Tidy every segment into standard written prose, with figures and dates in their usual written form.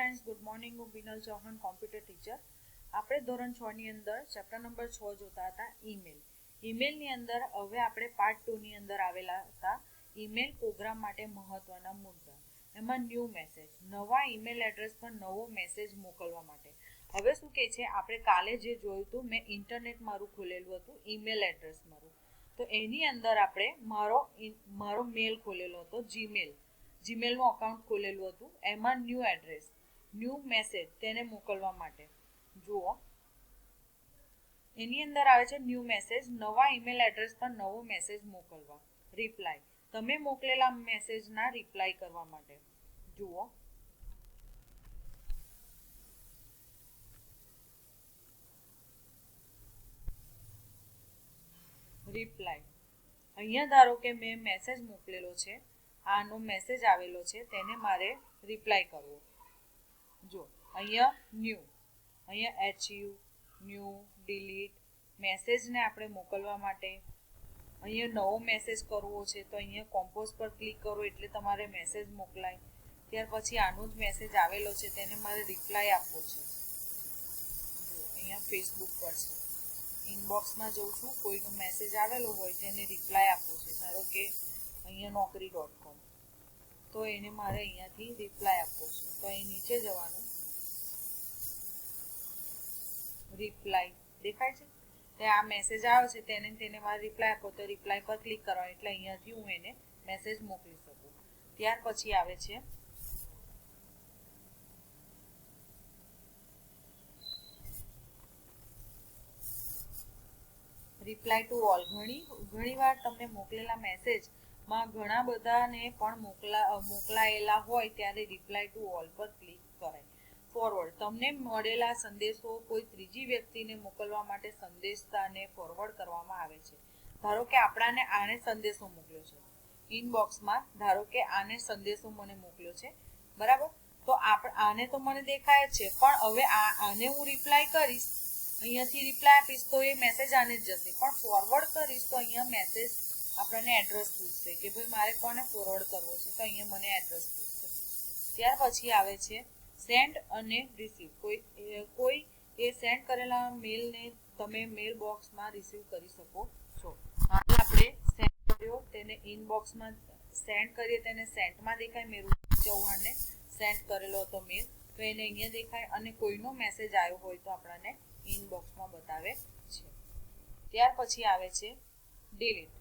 Friends, good morning. હું Binal Chauhan, computer teacher. આપણે ધોરણ 6 ની અંદર ચેપ્ટર નંબર 6 જોતા હતા ઈમેલની અંદર. હવે આપણે પાર્ટ 2 ની અંદર આવેલા હતા ઈમેલ પ્રોગ્રામ માટે મહત્વના મુદ્દા. એમાં ન્યૂ મેસેજ, નવા ઈમેલ એડ્રેસ પર નવો મેસેજ મોકલવા માટે. હવે શું કહે છે, આપણે કાલે જે જોયું હતું, મેં ઇન્ટરનેટ મારું ખોલેલું હતું, ઈમેલ એડ્રેસ મારું. તો એની અંદર આપણે મારો મેલ ખોલેલો હતો, જીમેલનું અકાઉન્ટ ખોલેલું હતું. એમાં ન્યૂ એડ્રેસ, ન્યૂ મેસેજ તેને મોકલવા માટે જુઓ, એની અંદર આવે છે ન્યૂ મેસેજ, નવા ઈમેલ એડ્રેસ પર નવો મેસેજ મોકલવા. રિપ્લાય, તમે મોકલેલા મેસેજના રિપ્લાય કરવા માટે જુઓ. રિપ્લાય, અહીંયા ધારો કે મેં મેસેજ મોકલેલો છે, આનો મેસેજ આવેલો છે, તેને મારે રિપ્લાય કરવો. જો અહીંયા ન્યૂ ડિલીટ મેસેજને આપણે મોકલવા માટે. અહીંયા નવો મેસેજ કરવો છે તો અહીંયા કોમ્પોઝ પર ક્લિક કરો એટલે તમારે મેસેજ મોકલાય. ત્યાર પછી આનો જ મેસેજ આવેલો છે, તેને મારે રિપ્લાય આપવો છે. જો અહીંયા ફેસબુક પર છે, ઇનબોક્સમાં જઉં છું, કોઈનો મેસેજ આવેલો હોય તેને રિપ્લાય આપવો છે. ધારો કે અહીંયા naukri.com, તો એને મારે અહીંયાથી રિપ્લાય આપવો છે. તો અહીં નીચે જવાનું, રિપ્લાય દેખાય છે, તે આ મેસેજ આવે છે, તેને મારે રિપ્લાય આપો, તો રિપ્લાય પર ક્લિક કરવાનું એટલે અહીંયાથી હું એને મેસેજ મોકલી શકું. ત્યાર પછી આવે છે રિપ્લાય ટુ ઓલ. ઘણીવાર તમને મોકલેલા મેસેજમાં ઘણા બધાને પણ મોકલાયેલા હોય ત્યારે રિપ્લાય ટુ ઓલ પર ક્લિક કરાય. ફોરવર્ડ, તમને મળેલા સંદેશો કોઈ ત્રીજી વ્યક્તિને મોકલવા માટે સંદેશાને ફોરવર્ડ કરવામાં આવે છે. ધારો કે આપણાને આને સંદેશો મોકલ્યો છે ઇનબોક્સમાં, ધારો કે આને સંદેશો મને મોકલ્યો છે, બરાબર. તો આને તો મને દેખાય જ છે, પણ હવે આને હું રિપ્લાય કરીશ, અહીંયાથી રિપ્લાય આપીશ તો એ મેસેજ આને જ જશે. પણ ફોરવર્ડ કરીશ તો અહીંયા મેસેજ આપણને એડ્રેસ પૂછશે કે ભાઈ મારે કોને ફોરવર્ડ કરવો છે, તો અહીંયા મને એડ્રેસ પૂછશે. ત્યાર પછી આવે છે સેન્ડ અને રિસીવ. કોઈ એ સેન્ડ કરેલા મેલને તમે મેલ બોક્સમાં રિસીવ કરી શકો છો. આપણે સેન્ડ કર્યો, તેને ઇનબોક્સમાં સેન્ડ કરીએ, તેને સેન્ટમાં દેખાય, મેં ચૌહાણને સેન્ડ કરેલો હતો મેલ, તો એને અહીંયા દેખાય. અને કોઈનો મેસેજ આવ્યો હોય તો આપણને ઇનબોક્સમાં બતાવે છે. ત્યાર પછી આવે છે ડિલીટ.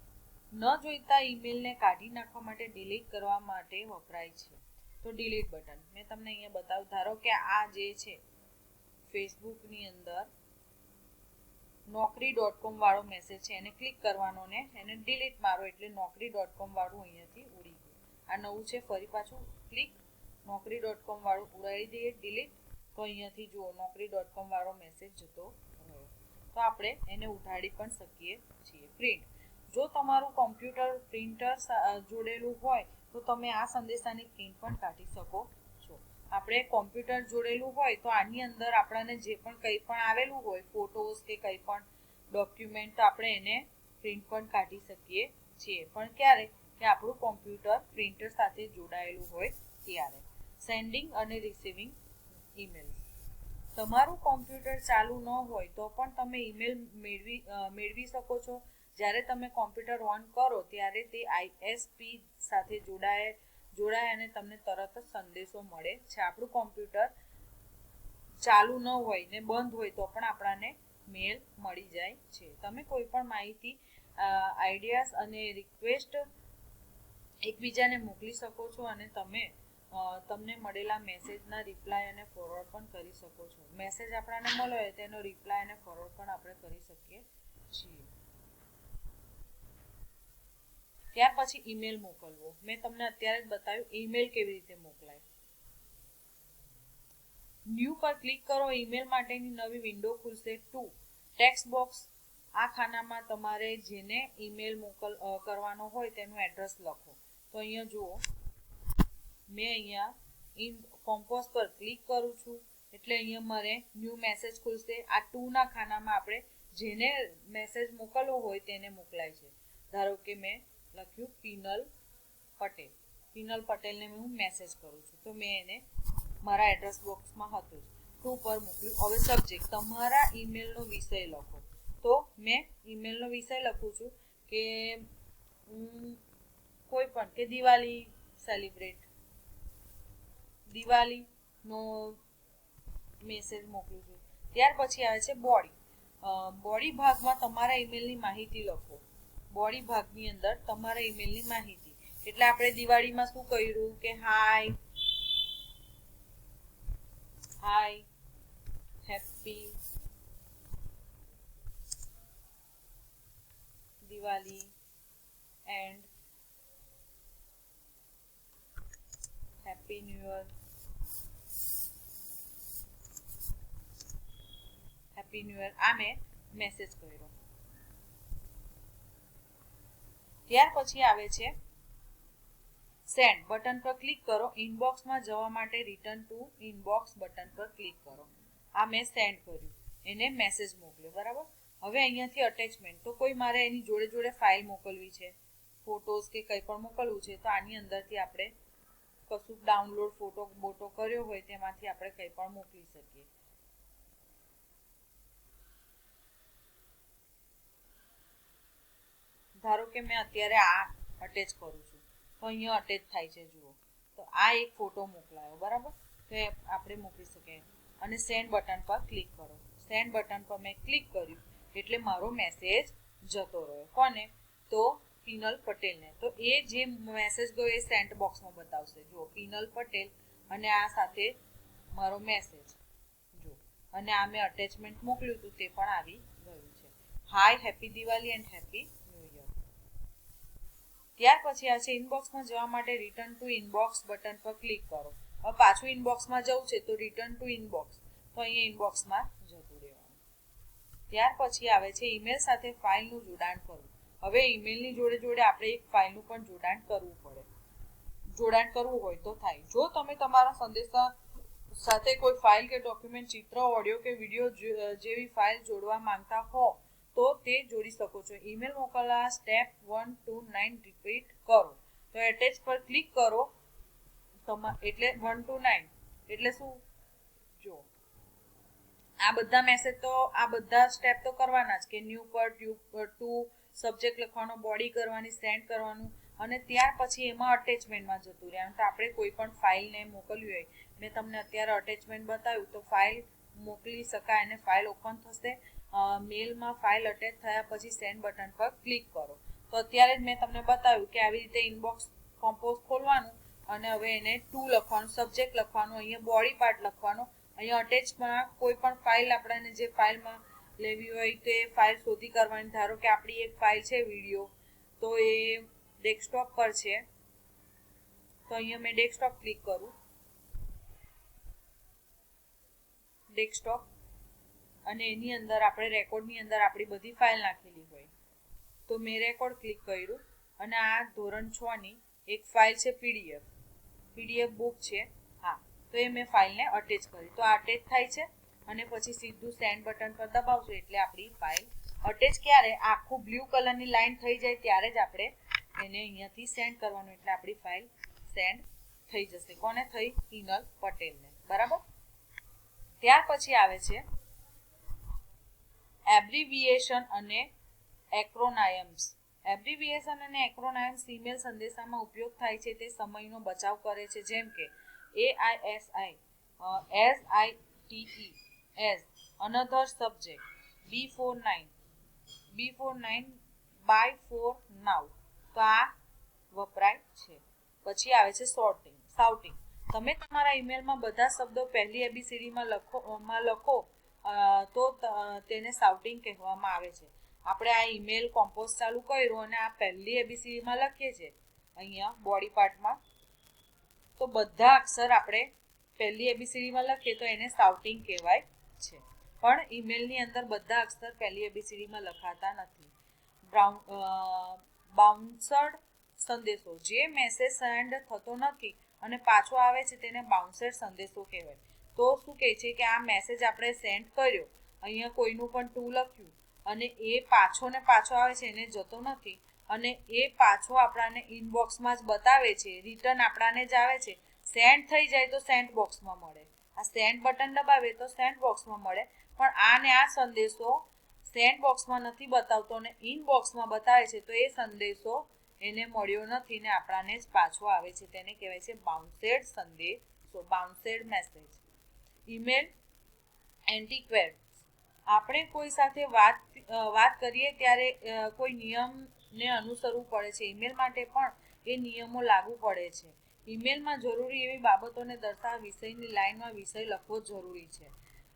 ન જોઈતા ઈમેલને કાઢી નાખવા માટે, ડિલીટ કરવા માટે વપરાય છે. તો ડિલીટ બટન મેં તમને અહીંયા બતાવ્યું. ધારો કે આ જે છે ફેસબુકની અંદર naukri.com વાળો મેસેજ છે, એને ક્લિક કરવાનો ને એને ડિલીટ મારો એટલે naukri.com વાળું અહીંયાથી ઉડી ગયું. આ નવું છે, ફરી પાછું ક્લિક, naukri.com વાળું ઉડાડી દઈએ ડિલીટ, તો અહીંયાથી જુઓ naukri.com વાળો મેસેજ જતો રહ્યો. તો આપણે એને ઉઠાડી પણ શકીએ છીએ. પ્રિન્ટ, જો તમારું કોમ્પ્યુટર પ્રિન્ટર જોડેલું હોય તો તમે આ સંદેશાની પ્રિન્ટ પણ કાઢી શકો છો. આપણે કોમ્પ્યુટર જોડેલું હોય તો આની અંદર આપણને જે પણ કંઈ પણ આવેલું હોય, ફોટોસ કે કંઈ પણ ડોક્યુમેન્ટ, તો આપણે એને પ્રિન્ટ પણ કાઢી શકીએ છીએ. પણ ક્યારે કે આપણું કોમ્પ્યુટર પ્રિન્ટર સાથે જોડાયેલું હોય ત્યારે. સેન્ડિંગ અને રિસીવિંગ ઈમેલ, તમારું કોમ્પ્યુટર ચાલુ ન હોય તો પણ તમે ઈમેલ મેળવી શકો છો. જ્યારે તમે કોમ્પ્યુટર ઓન કરો ત્યારે તે ISP સાથે જોડાય અને તમને તરત જ સંદેશો મળે છે. આપણું કોમ્પ્યુટર ચાલુ ન હોય ને બંધ હોય તો પણ આપણને મેલ મળી જાય છે. તમે કોઈ પણ માહિતી, આઈડિયાઝ અને રિક્વેસ્ટ એકબીજાને મોકલી શકો છો અને તમને મળેલા મેસેજના રિપ્લાય અને ફોરવર્ડ પણ કરી શકો છો. મેસેજ આપણને મળ્યો હોય તેનો રિપ્લાય અને ફોરવર્ડ પણ આપણે કરી શકીએ છીએ. ત્યાર પછી ઈમેલ મોકલવો. મેં તમને અત્યારે જ બતાવ્યું ઈમેલ કેવી રીતે મોકલાય. ન્યૂ પર ક્લિક કરો, ઈમેલ માટેની નવી વિન્ડો ખુલશે. 2 ટેક્સ્ટ બોક્સ, આ ખાનામાં તમારે જેને ઈમેલ કરવાનો હોય તેનું એડ્રેસ લખો. તો અહીંયા જુઓ, મેં અહીંયા કોમ્પોઝ પર ક્લિક કરું છું એટલે અહીંયા મારે ન્યૂ મેસેજ ખુલશે. આ 2 ના ખાનામાં આપણે જેને મેસેજ મોકલવો હોય તેને મોકલાય છે. ધારો કે મેં લખ્યું પિનલ પટેલને હું મેસેજ કરું છું, તો મેં એને મારા એડ્રેસ બોક્સમાં હતું ટુ પર મોકલ્યું. હવે સબ્જેક્ટ તમારા ઈમેલનો વિષય લખો. તો મેં ઈમેલનો વિષય લખું છું કે કોઈ પણ કે દિવાળી સેલિબ્રેટ, દિવાળીનો મેસેજ મોકલું છું. ત્યાર પછી આવે છે બોડી. બોડી ભાગમાં તમારા ઈમેલની માહિતી લખો. બોડી ભાગની અંદર તમારા ઈમેલની માહિતી, એટલે આપણે દિવાળીમાં શું કર્યું કે hi happy Diwali and happy new year, happy new year. આ મેં મેસેજ કર્યો. ત્યાર પછી આવે છે સેન્ડ બટન પર ક્લિક કરો. ઇનબોક્સમાં જવા માટે રિટર્ન ટુ ઇનબોક્સ બટન પર ક્લિક કરો. આ મેં સેન્ડ કર્યું, એને મેસેજ મોકલ્યો, બરાબર. હવે અહીંયાથી અટેચમેન્ટ, તો કોઈ મારે એની જોડે જોડે ફાઇલ મોકલવી છે, ફોટોઝ કે કંઈ પણ મોકલવું છે, તો આની અંદરથી આપણે કશું ડાઉનલોડ ફોટો બોટો કર્યો હોય તેમાંથી આપણે કંઈ પણ મોકલી શકીએ. ધારો કે મેં અત્યારે આ અટેચ કરું છું, તો અહીંયા અટેચ થાય છે, જુઓ. તો આ એક ફોટો મોકલાયો, બરાબર. તો એ આપણે મોકલી શકીએ. અને સેન્ડ બટન પર ક્લિક કરો. સેન્ડ બટન પર મેં ક્લિક કર્યું એટલે મારો મેસેજ જતો રહ્યો. કોને? તો પીનલ પટેલને. તો એ જે મેસેજ ગયો એ સેન્ટ બોક્સમાં બતાવશે, જુઓ, પીનલ પટેલ, અને આ સાથે મારો મેસેજ, જુઓ. અને આ મેં અટેચમેન્ટ મોકલ્યું હતું તે પણ આવી ગયું છે. Hi happy Diwali and happy new year. ત્યાર પછી આ છે ઇનબોક્સમાં જવા માટે રિટર્ન ટુ ઇનબોક્સ બટન પર ક્લિક કરો. હવે પાછું ઇનબોક્સમાં જવું છે તો રિટર્ન ટુ ઇનબોક્સ, તો અહીંયા ઇનબોક્સમાં જતું રહેવાનું. ત્યાર પછી આવે છે ઈમેલ સાથે ફાઇલનું જોડાણ કરવું. હવે ઈમેલની જોડે જોડે આપણે એક ફાઇલનું પણ જોડાણ કરવું પડે. જોડાણ કરવું હોય તો થાય. જો તમે તમારા સંદેશા સાથે કોઈ ફાઇલ કે ડોક્યુમેન્ટ, ચિત્ર, ઓડિયો કે વિડીયો જેવી ફાઇલ જોડવા માંગતા હો તો તે જોડી શકો છો. ઈમેલ મોકલવા સ્ટેપ 1 2 9 રિપીટ કરો. તો એટેચ પર ક્લિક કરો. એટલે 1 2 9 એટલે શું? જો આ બધા મેસેજ તો આ બધા સ્ટેપ તો કરવાના જ, કે ન્યૂ પર ટુ સબ્જેક્ટ લખવાનો, બોડી કરવાની, સેન્ડ કરવાનું, અને ત્યાર પછી એમાં અટેચમેન્ટમાં જતું રહેવાનું. તો આપણે કોઈ પણ ફાઇલને મોકલવી હોય, મેં તમને અત્યારે અટેચમેન્ટ બતાવ્યું, તો ફાઇલ મોકલી શકાય અને ફાઇલ ઓપન થશે. મેલમાં ફાઇલ અટેચ થયા પછી સેન્ડ બટન પર ક્લિક કરો. તો અત્યારે જ મેં તમને બતાવ્યું કે આવી રીતે ઇનબોક્સ કમ્પોઝ ખોલવાનું અને હવે એને ટુ લખવાનું, સબ્જેક્ટ લખવાનું, અહીંયા બોડી પાર્ટ લખવાનો, અહીંયા અટેચમાં કોઈ પણ ફાઇલ આપણને જે ફાઇલમાં લેવી હોય તે ફાઇલ શોધી કરવાની. ધારો કે આપણી એક ફાઇલ છે વિડીયો, તો એ ડેસ્કટોપ પર છે, તો અહીંયા મેં ડેસ્કટોપ ક્લિક કરું, ડેસ્કટોપ, અને એની અંદર આપણે રેકોર્ડની અંદર આપણી બધી ફાઇલ નાખેલી હોય, તો મેં રેકોર્ડ ક્લિક કર્યું અને આ ધોરણ 6 ની એક ફાઇલ છે પીડીએફ બુક છે. હા, તો એ મેં ફાઇલને અટેચ કરી. તો આ અટેચ થાય છે અને પછી સીધું સેન્ડ બટન પર દબાવશું એટલે આપણી ફાઇલ અટેચ. ક્યારે આખું બ્લુ કલરની લાઈન થઈ જાય ત્યારે જ આપણે એને અહીંયાથી સેન્ડ કરવાનું, એટલે આપણી ફાઇલ સેન્ડ થઈ જશે. કોને થઈ? પીનલ પટેલને, બરાબર. ત્યાર પછી આવે છે એબ્રિવિએશન અને એક્રોનાયમ્સ. એબ્રિવિએશન અને એક્રોનાયમ્સ ઈમેલ સંદેશામાં ઉપયોગ થાય છે. તે સમયનો બચાવ કરે છે, જેમ કે AISI, SITE, as another subject, B49 by for now. તો આ વપરાય છે. પછી આવે છે સાઉટિંગ. તમે તમારા ઈમેલમાં બધા શબ્દો પહેલી ABCDમાં લખો તો તેને સાઉટિંગ કહેવામાં આવે છે. આપણે આ ઈમેલ કમ્પોઝ ચાલુ કર્યું અને આ પહેલી ABCDમાં લખીએ છીએ અહીંયા બોડી પાર્ટમાં, તો બધા અક્ષર આપણે પહેલી ABCDમાં લખીએ તો એને સાઉટિંગ કહેવાય છે. પણ ઈમેલની અંદર બધા અક્ષર પહેલી ABCDમાં લખાતા નથી. બાઉન્સર્ડ સંદેશો, જે મેસેજ સેન્ડ થતો નથી અને પાછો આવે છે તેને બાઉન્સર્ડ સંદેશો કહેવાય. તો શું કહે છે કે આ મેસેજ આપણે સેન્ડ કર્યો, અહીંયા કોઈનું પણ ટુ લખ્યું અને એ પાછો ને પાછો આવે છે, એને જતો નથી, અને એ પાછો આપણાને ઇનબોક્સમાં જ બતાવે છે, રિટર્ન આપણાને જ આવે છે, સેન્ડ થઈ જાય તો સેન્ડ બોક્સમાં મળે, આ સેન્ડ બટન દબાવે તો સેન્ડ બોક્સમાં મળે, પણ આ ને આ સંદેશો સેન્ડ બોક્સમાં નથી બતાવતો અને ઇનબોક્સમાં બતાવે છે, તો એ સંદેશો એને મળ્યો નથી ને આપણાને જ પાછો આવે છે, તેને કહેવાય છે બાઉન્સેડ સંદેશો, બાઉન્સેડ મેસેજ. ઈમેલ એન્ટિક્વેટ. આપણે કોઈ સાથે વાત કરીએ ત્યારે કોઈ નિયમને અનુસરવું પડે છે. ઈમેલ માટે પણ એ નિયમો લાગુ પડે છે. ઈમેલમાં જરૂરી એવી બાબતોને દર્શાવવા વિષયની લાઈનમાં વિષય લખવો જરૂરી છે.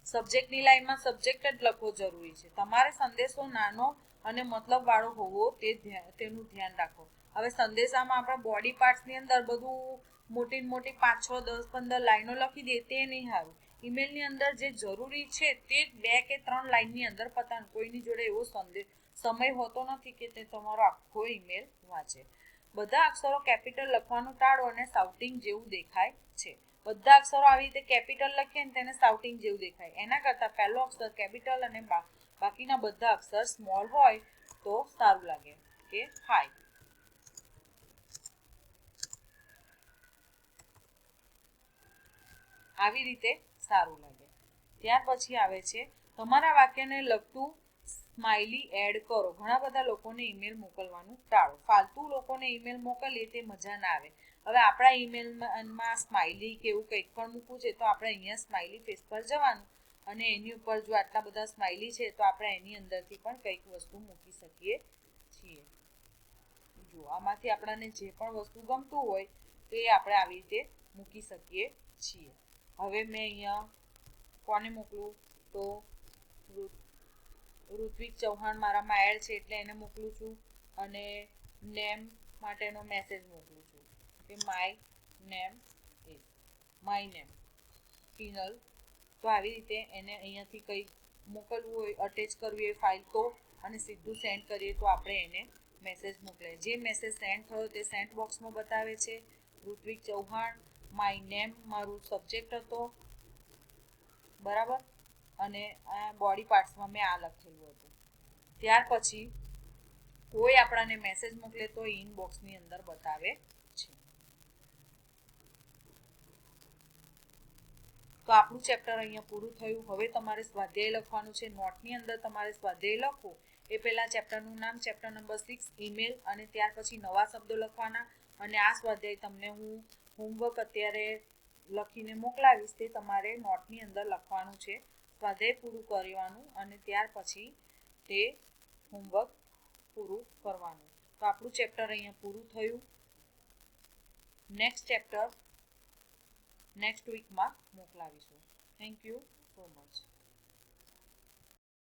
સબ્જેક્ટની લાઈનમાં સબ્જેક્ટ જ લખવો જરૂરી છે. તમારે સંદેશો નાનો અને મતલબ વાળો હોવો તેનું ધ્યાન રાખો. હવે સંદેશામાં આપણા બોડી પાર્ટ્સની અંદર બધું મોટી મોટી 5, 6, 10, 15 લાઈનો લખી દે તે નહીં સારું. ઈમેલની અંદર જે જરૂરી છે તે 2 કે 3 લાઈનની અંદર પતાન. કોઈની જોડે એવો સમય હોતો નથી કે તે તમારો આખો ઈમેલ વાંચે. બધા અક્ષરો કેપિટલ લખવાનું ટાળો અને શાઉટિંગ જેવું દેખાય છે. બધા અક્ષરો આવી રીતે કેપિટલ લખીએ ને તેને શાઉટિંગ જેવું દેખાય, એના કરતાં પહેલો અક્ષર કેપિટલ અને બાકીના બધા અક્ષર સ્મોલ હોય તો સારું લાગે કે હાય. આવી રીતે સારું લાગે. ત્યાર પછી આવે છે તમારા વાક્યને લગતું સ્માઇલી એડ કરો. ઘણા બધા લોકોને ઈમેલ મોકલવાનું ટાળો. ફાલતુ લોકોને ઈમેલ મોકલીએ તે મજા ના આવે. હવે આપણા ઈમેલમાં સ્માઇલી કે એવું કંઈક પણ મૂકવું છે તો આપણે અહીંયા સ્માઇલી ફેસ પર જવાનું અને એની ઉપર જો આટલા બધા સ્માઇલી છે તો આપણે એની અંદરથી પણ કંઈક વસ્તુ મૂકી શકીએ છીએ. જો આમાંથી આપણને જે પણ વસ્તુ ગમતું હોય તો એ આપણે આવી રીતે મૂકી શકીએ છીએ. હવે મેં અહીંયા કોને મોકલું તો ઋત્વિક ચૌહાણ મારામાં એડ છે એટલે એને મોકલું છું અને નેમ માટેનો મેસેજ મોકલું છું કે માય નેમ ફિનલ. તો આવી રીતે એને અહીંયાથી કંઈ મોકલવું હોય, અટેચ કરવી હોય ફાઇલ તો અને સીધું સેન્ડ કરીએ તો આપણે એને મેસેજ મોકલે. જે મેસેજ સેન્ડ થયો તે સેન્ડ બોક્સમાં બતાવે છે. ઋત્વિક ચૌહાણ માય નેમ મારું સબ્જેક્ટ હતો, બરાબર, અને આ બોડી પાર્ટ્સમાં મેં આ લખેલું હતું. ત્યાર પછી કોઈ આપણને મેસેજ મોકલે તો ઇનબોક્સની અંદર બતાવે છે. તો આપણું ચેપ્ટર અહીંયા પૂરું થયું. હવે તમારે સ્વાધ્યાય લખવાનું છે. નોટની અંદર તમારે સ્વાધ્યાય લખો એ પહેલાં ચેપ્ટરનું નામ, ચેપ્ટર નંબર 6 ઈમેલ, અને ત્યાર પછી નવા શબ્દો લખવાના. અને આ સ્વાધ્યાય તમને હું હોમવર્ક અત્યારે લખીને મોકલાવીશ, તે તમારે નોટની અંદર લખવાનું છે. સ્વાધ્યાય પૂરું કરવાનું અને ત્યાર પછી તે હોમવર્ક પૂરું કરવાનું. તો આપણું ચેપ્ટર અહીંયા પૂરું થયું. નેક્સ્ટ ચેપ્ટર નેક્સ્ટ વીકમાં મોકલાવીશું. Thank you so much.